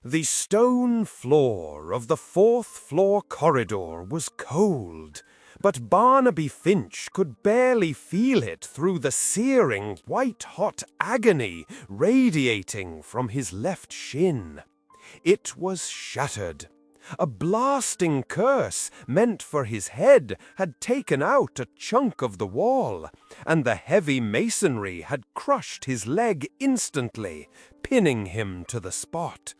The stone floor of the fourth-floor corridor was cold, but Barnaby Finch could barely feel it through the searing, white-hot agony radiating from his left shin. It was shattered. A blasting curse meant for his head had taken out a chunk of the wall, and the heavy masonry had crushed his leg instantly, pinning him to the spot.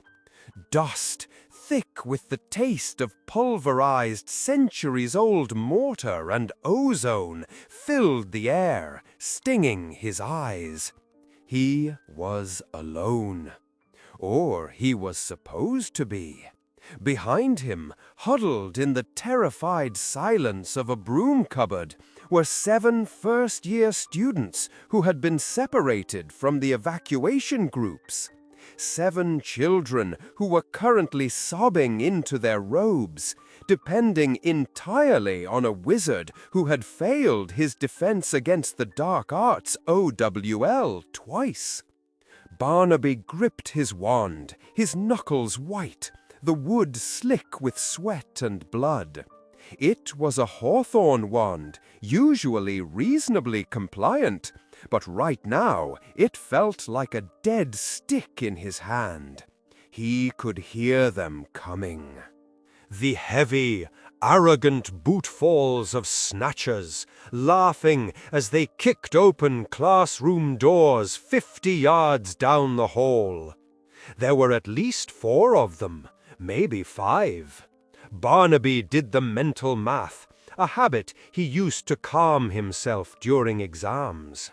Dust, thick with the taste of pulverized centuries-old mortar and ozone, filled the air, stinging his eyes. He was alone. Or he was supposed to be. Behind him, huddled in the terrified silence of a broom cupboard, were 7 first-year students who had been separated from the evacuation groups. 7 children who were currently sobbing into their robes, depending entirely on a wizard who had failed his defense against the dark arts OWL twice. Barnaby gripped his wand, his knuckles white, the wood slick with sweat and blood. It was a hawthorn wand, usually reasonably compliant, but right now it felt like a dead stick in his hand. He could hear them coming. The heavy, arrogant bootfalls of snatchers, laughing as they kicked open classroom doors 50 yards down the hall. There were at least 4 of them, maybe 5. Barnaby did the mental math, a habit he used to calm himself during exams.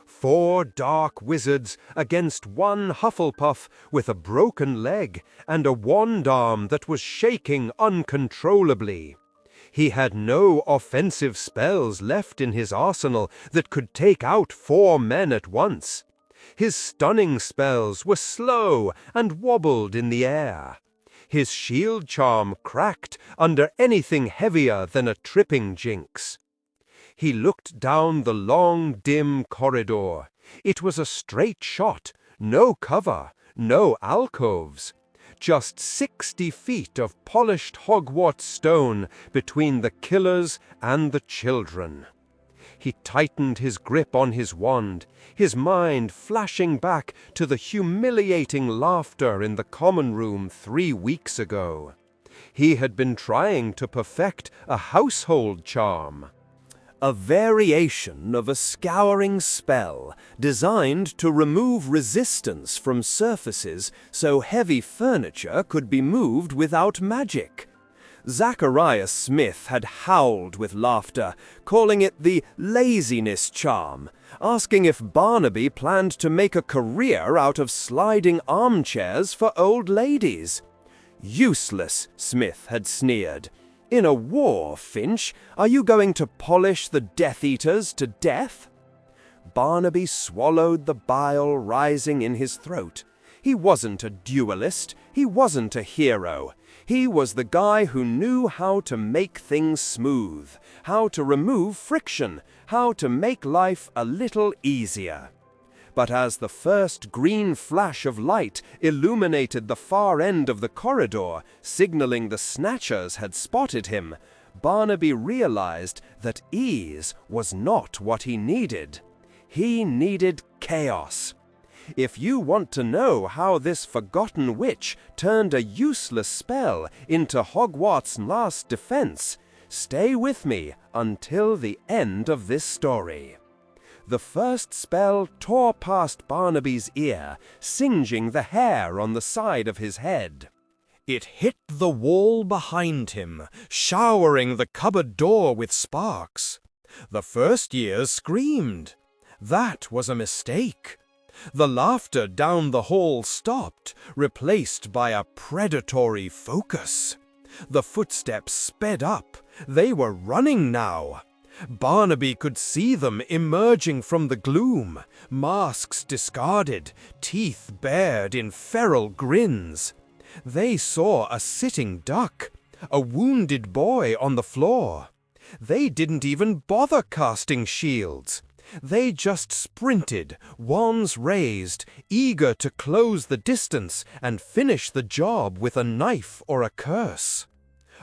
4 dark wizards against 1 Hufflepuff with a broken leg and a wand arm that was shaking uncontrollably. He had no offensive spells left in his arsenal that could take out 4 men at once. His stunning spells were slow and wobbled in the air. His shield charm cracked under anything heavier than a tripping jinx. He looked down the long, dim corridor. It was a straight shot, no cover, no alcoves. Just 60 feet of polished Hogwarts stone between the killers and the children. He tightened his grip on his wand, his mind flashing back to the humiliating laughter in the common room 3 weeks ago. He had been trying to perfect a household charm. A variation of a scouring spell designed to remove resistance from surfaces so heavy furniture could be moved without magic. Zachariah Smith had howled with laughter, calling it the laziness charm, asking if Barnaby planned to make a career out of sliding armchairs for old ladies. Useless, Smith had sneered. In a war, Finch, are you going to polish the Death Eaters to death? Barnaby swallowed the bile rising in his throat. He wasn't a duelist. He wasn't a hero. He was the guy who knew how to make things smooth, how to remove friction, how to make life a little easier. But as the first green flash of light illuminated the far end of the corridor, signaling the snatchers had spotted him, Barnaby realized that ease was not what he needed. He needed chaos. If you want to know how this forgotten witch turned a useless spell into Hogwarts' last defense, stay with me until the end of this story. The first spell tore past Barnaby's ear, singeing the hair on the side of his head. It hit the wall behind him, showering the cupboard door with sparks. The first years screamed. That was a mistake. The laughter down the hall stopped, replaced by a predatory focus. The footsteps sped up. They were running now. Barnaby could see them emerging from the gloom, masks discarded, teeth bared in feral grins. They saw a sitting duck, a wounded boy on the floor. They didn't even bother casting shields. They just sprinted, wands raised, eager to close the distance and finish the job with a knife or a curse.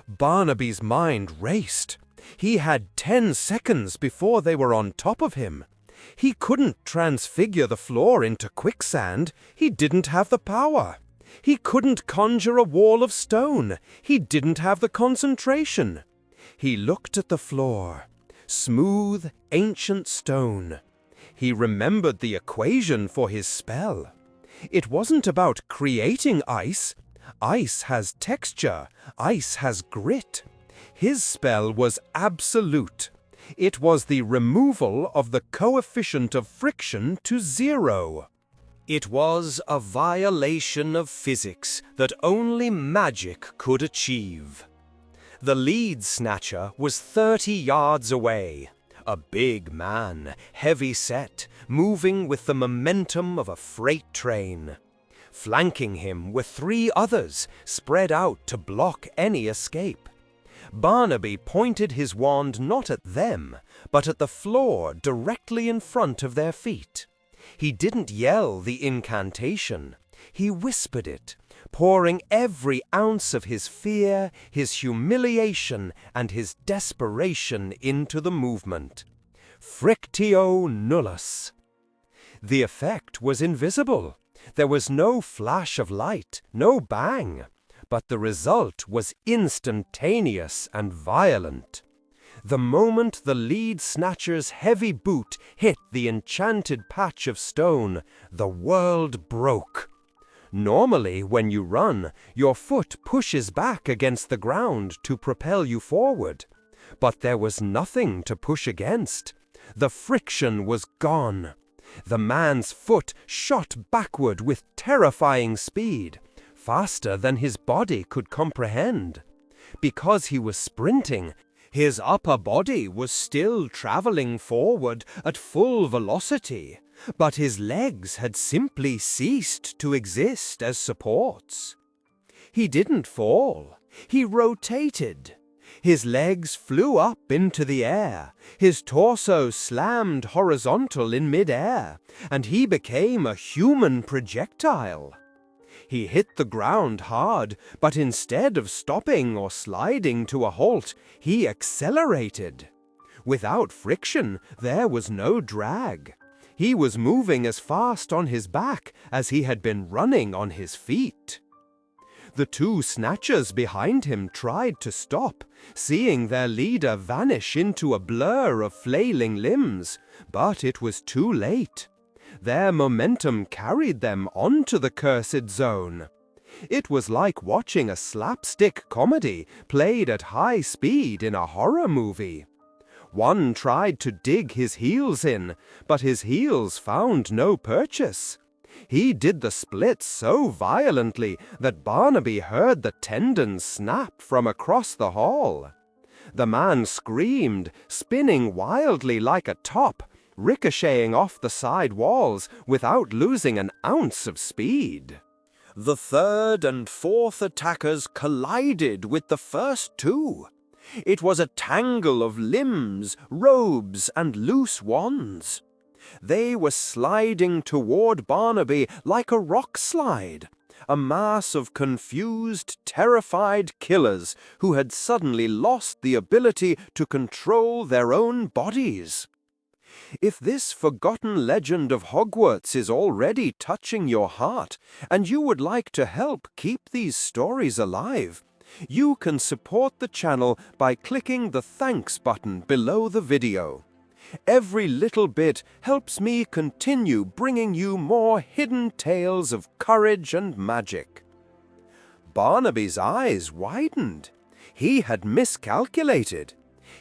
Barnaby's mind raced. He had 10 seconds before they were on top of him. He couldn't transfigure the floor into quicksand. He didn't have the power. He couldn't conjure a wall of stone. He didn't have the concentration. He looked at the floor. Smooth, ancient stone. He remembered the equation for his spell. It wasn't about creating ice. Ice has texture. Ice has grit. His spell was absolute. It was the removal of the coefficient of friction to 0. It was a violation of physics that only magic could achieve. The lead snatcher was 30 yards away, a big man, heavy set, moving with the momentum of a freight train. Flanking him were 3 others, spread out to block any escape. Barnaby pointed his wand not at them, but at the floor directly in front of their feet. He didn't yell the incantation. He whispered it, pouring every ounce of his fear, his humiliation, and his desperation into the movement. Frictio nullus. The effect was invisible. There was no flash of light, no bang, but the result was instantaneous and violent. The moment the lead snatcher's heavy boot hit the enchanted patch of stone, the world broke. Normally, when you run, your foot pushes back against the ground to propel you forward. But there was nothing to push against. The friction was gone. The man's foot shot backward with terrifying speed, faster than his body could comprehend. Because he was sprinting, his upper body was still traveling forward at full velocity, but his legs had simply ceased to exist as supports. He didn't fall. He rotated. His legs flew up into the air. His torso slammed horizontal in mid-air, and he became a human projectile. He hit the ground hard, but instead of stopping or sliding to a halt, he accelerated. Without friction, there was no drag. He was moving as fast on his back as he had been running on his feet. The 2 snatchers behind him tried to stop, seeing their leader vanish into a blur of flailing limbs, but it was too late. Their momentum carried them onto the cursed zone. It was like watching a slapstick comedy played at high speed in a horror movie. One tried to dig his heels in, but his heels found no purchase. He did the splits so violently that Barnaby heard the tendons snap from across the hall. The man screamed, spinning wildly like a top, ricocheting off the side walls without losing an ounce of speed. The 3rd and 4th attackers collided with the first 2. It was a tangle of limbs, robes, and loose wands. They were sliding toward Barnaby like a rock slide, a mass of confused, terrified killers who had suddenly lost the ability to control their own bodies. If this forgotten legend of Hogwarts is already touching your heart, and you would like to help keep these stories alive, you can support the channel by clicking the thanks button below the video. Every little bit helps me continue bringing you more hidden tales of courage and magic. Barnaby's eyes widened. He had miscalculated.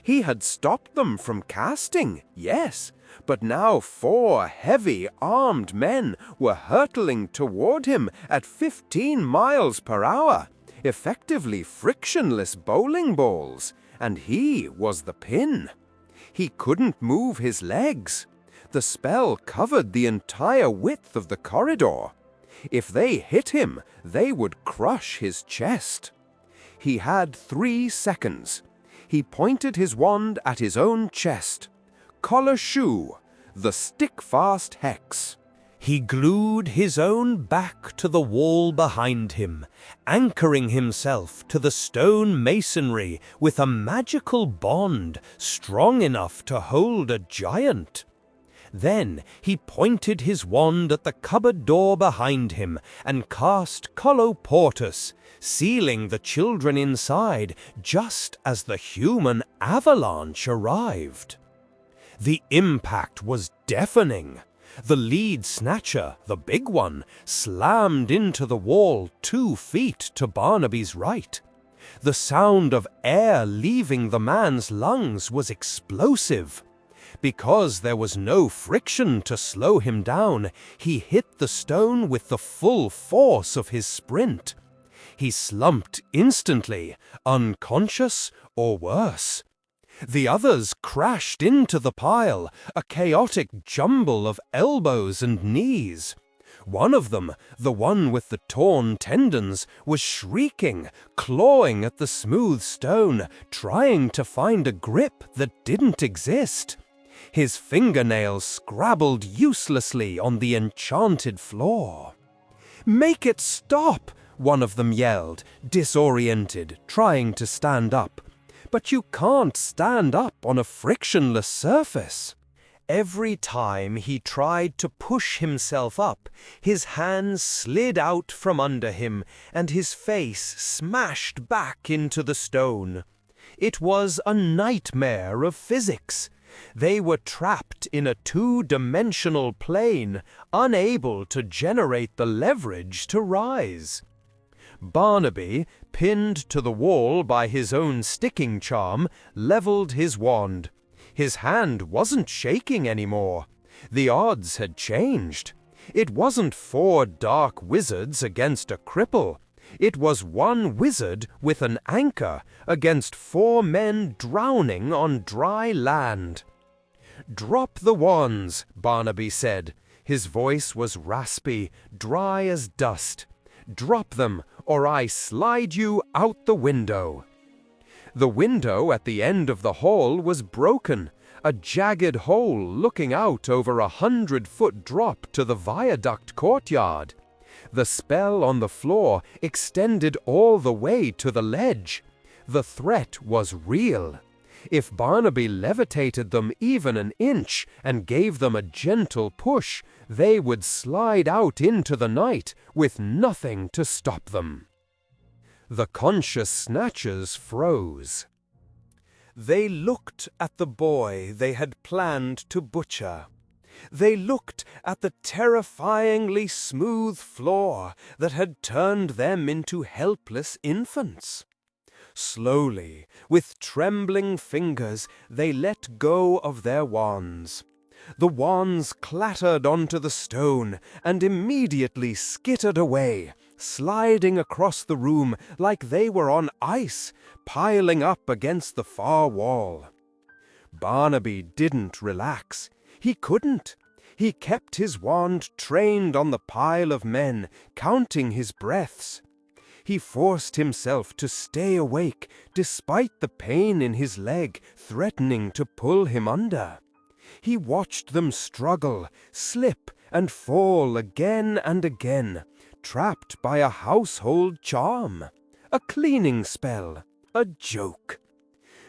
He had stopped them from casting, yes, but now 4 heavy, armed men were hurtling toward him at 15 miles per hour, effectively frictionless bowling balls, and he was the pin. He couldn't move his legs. The spell covered the entire width of the corridor. If they hit him, they would crush his chest. He had 3 seconds. He pointed his wand at his own chest. Collar shoe. the stick-fast hex. He glued his own back to the wall behind him, anchoring himself to the stone masonry with a magical bond strong enough to hold a giant. Then he pointed his wand at the cupboard door behind him and cast Colloportus, sealing the children inside just as the human avalanche arrived. The impact was deafening. The lead snatcher, the big one, slammed into the wall 2 feet to Barnaby's right. The sound of air leaving the man's lungs was explosive. Because there was no friction to slow him down, he hit the stone with the full force of his sprint. He slumped instantly, unconscious or worse. The others crashed into the pile, a chaotic jumble of elbows and knees. One of them, the one with the torn tendons, was shrieking, clawing at the smooth stone, trying to find a grip that didn't exist. His fingernails scrabbled uselessly on the enchanted floor. "Make it stop!" one of them yelled, disoriented, trying to stand up. But you can't stand up on a frictionless surface. Every time he tried to push himself up, his hands slid out from under him and his face smashed back into the stone. It was a nightmare of physics. They were trapped in a 2-dimensional plane, unable to generate the leverage to rise. Barnaby, pinned to the wall by his own sticking charm, leveled his wand. His hand wasn't shaking anymore. The odds had changed. It wasn't 4 dark wizards against a cripple. It was 1 wizard with an anchor against 4 men drowning on dry land. "Drop the wands," Barnaby said. His voice was raspy, dry as dust. "Drop them, or I slide you out the window." The window at the end of the hall was broken, a jagged hole looking out over a 100-foot drop to the viaduct courtyard. The spell on the floor extended all the way to the ledge. The threat was real. If Barnaby levitated them even an inch and gave them a gentle push, they would slide out into the night with nothing to stop them. The conscious snatchers froze. They looked at the boy they had planned to butcher. They looked at the terrifyingly smooth floor that had turned them into helpless infants. Slowly, with trembling fingers, they let go of their wands. The wands clattered onto the stone and immediately skittered away, sliding across the room like they were on ice, piling up against the far wall. Barnaby didn't relax. He couldn't. He kept his wand trained on the pile of men, counting his breaths. He forced himself to stay awake despite the pain in his leg threatening to pull him under. He watched them struggle, slip, and fall again and again, trapped by a household charm, a cleaning spell, a joke.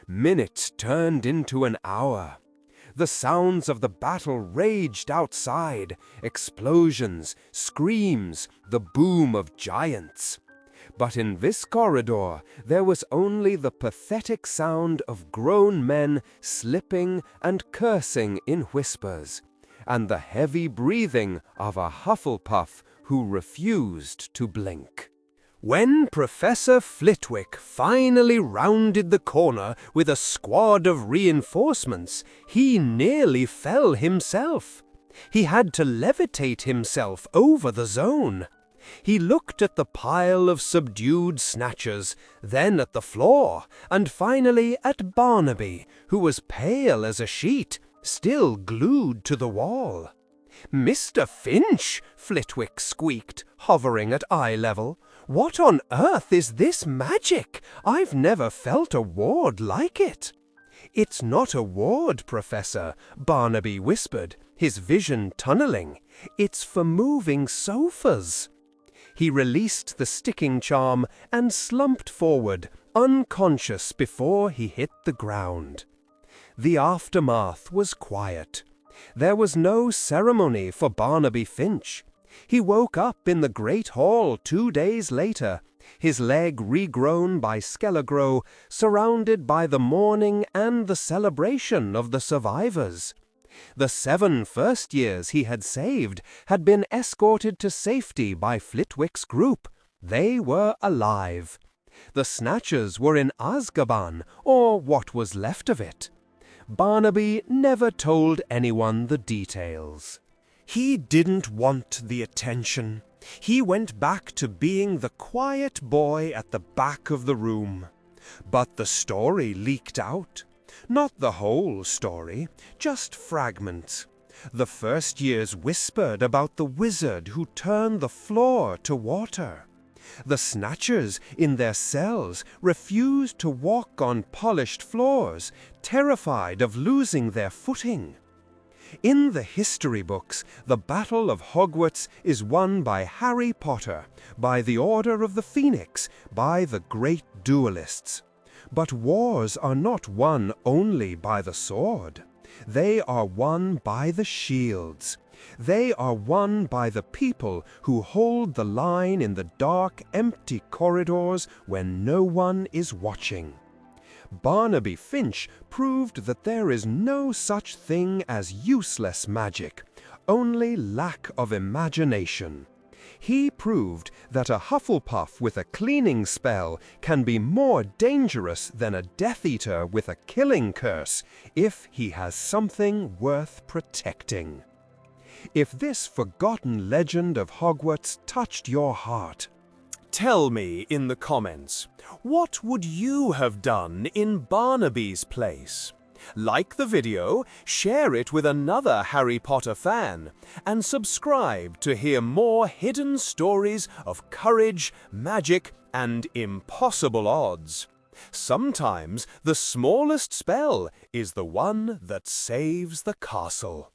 Minutes turned into an hour. The sounds of the battle raged outside, explosions, screams, the boom of giants. But in this corridor, there was only the pathetic sound of grown men slipping and cursing in whispers, and the heavy breathing of a Hufflepuff who refused to blink. When Professor Flitwick finally rounded the corner with a squad of reinforcements, he nearly fell himself. He had to levitate himself over the zone. He looked at the pile of subdued snatchers, then at the floor, and finally at Barnaby, who was pale as a sheet, still glued to the wall. "Mr. Finch," Flitwick squeaked, hovering at eye level. "What on earth is this magic? I've never felt a ward like it." "It's not a ward, Professor," Barnaby whispered, His vision tunneling. It's for moving sofas. He released the sticking charm and slumped forward, unconscious before he hit the ground. The aftermath was quiet. There was no ceremony for Barnaby Finch. He woke up in the Great Hall 2 days later, his leg regrown by Skelegro, surrounded by the mourning and the celebration of the survivors. The 7 first years he had saved had been escorted to safety by Flitwick's group. They were alive. The Snatchers were in Azkaban, or what was left of it. Barnaby never told anyone the details. He didn't want the attention. He went back to being the quiet boy at the back of the room. But the story leaked out. Not the whole story, just fragments. The first years whispered about the wizard who turned the floor to water. The Snatchers in their cells refused to walk on polished floors, terrified of losing their footing. In the history books, the Battle of Hogwarts is won by Harry Potter, by the Order of the Phoenix, by the great duelists. But wars are not won only by the sword. They are won by the shields. They are won by the people who hold the line in the dark, empty corridors when no one is watching. Barnaby Finch proved that there is no such thing as useless magic, only lack of imagination. He proved that a Hufflepuff with a cleaning spell can be more dangerous than a Death Eater with a killing curse if he has something worth protecting. If this forgotten legend of Hogwarts touched your heart, tell me in the comments, what would you have done in Barnaby's place? Like the video, share it with another Harry Potter fan, and subscribe to hear more hidden stories of courage, magic, and impossible odds. Sometimes the smallest spell is the one that saves the castle.